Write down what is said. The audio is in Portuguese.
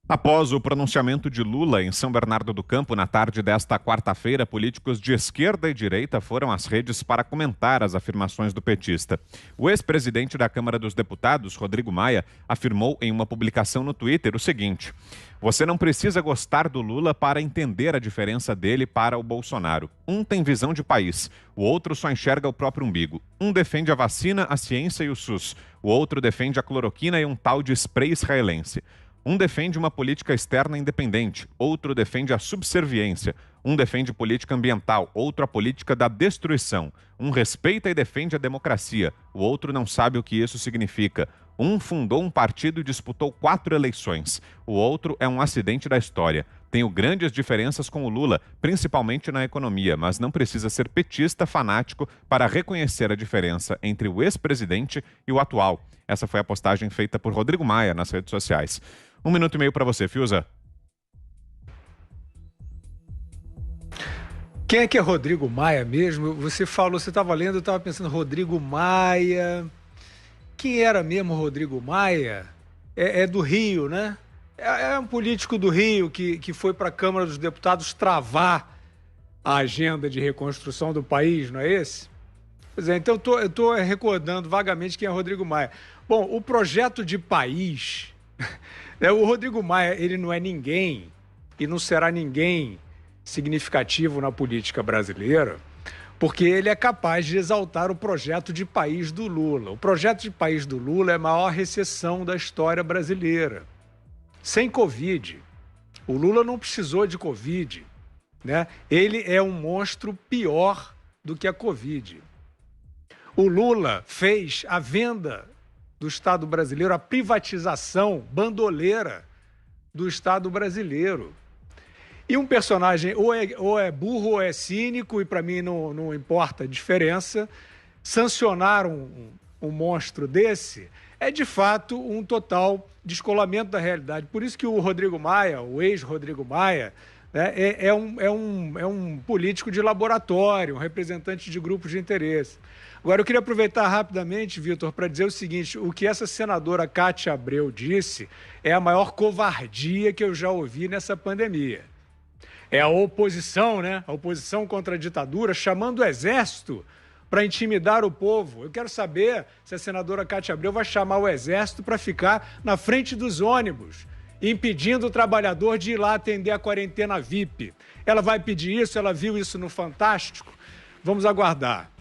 Após o pronunciamento de Lula em São Bernardo do Campo na tarde desta quarta-feira, políticos de esquerda e direita foram às redes para comentar as afirmações do petista. O ex-presidente da Câmara dos Deputados, Rodrigo Maia, afirmou em uma publicação no Twitter o seguinte: "Você não precisa gostar do Lula para entender a diferença dele para o Bolsonaro. Um tem visão de país, o outro só enxerga o próprio umbigo. Um defende a vacina, a ciência e o SUS, o outro defende a cloroquina e um tal de spray israelense. Um defende uma política externa independente, outro defende a subserviência. Um defende política ambiental, outro a política da destruição. Um respeita e defende a democracia, o outro não sabe o que isso significa. Um fundou um partido e disputou 4 eleições. O outro é um acidente da história. Tenho grandes diferenças com o Lula, principalmente na economia, mas não precisa ser petista fanático para reconhecer a diferença entre o ex-presidente e o atual." Essa foi a postagem feita por Rodrigo Maia nas redes sociais. 1 minuto e meio para você, Fiuza. Quem é que é Rodrigo Maia mesmo? Você falou, você estava lendo, eu estava pensando, Rodrigo Maia. Quem era mesmo Rodrigo Maia? É do Rio, né? É um político do Rio que foi para a Câmara dos Deputados travar a agenda de reconstrução do país, não é esse? Pois é, então eu estou recordando vagamente quem é Rodrigo Maia. Bom, o projeto de país... O Rodrigo Maia, ele não é ninguém e não será ninguém significativo na política brasileira, porque ele é capaz de exaltar o projeto de país do Lula. O projeto de país do Lula é a maior recessão da história brasileira. Sem Covid. O Lula não precisou de Covid, né? Ele é um monstro pior do que a Covid. O Lula fez a venda do Estado brasileiro, a privatização bandoleira do Estado brasileiro. E um personagem ou é burro ou é cínico, e para mim não importa a diferença, sancionar um monstro desse é de fato um total descolamento da realidade. Por isso que o Rodrigo Maia, o ex-Rodrigo Maia, né, é um político de laboratório, um representante de grupos de interesse. Agora, eu queria aproveitar rapidamente, Vitor, para dizer o seguinte: o que essa senadora Cátia Abreu disse é a maior covardia que eu já ouvi nessa pandemia. É a oposição, né? A oposição contra a ditadura, chamando o exército para intimidar o povo. Eu quero saber se a senadora Cátia Abreu vai chamar o exército para ficar na frente dos ônibus, impedindo o trabalhador de ir lá atender a quarentena VIP. Ela vai pedir isso? Ela viu isso no Fantástico? Vamos aguardar.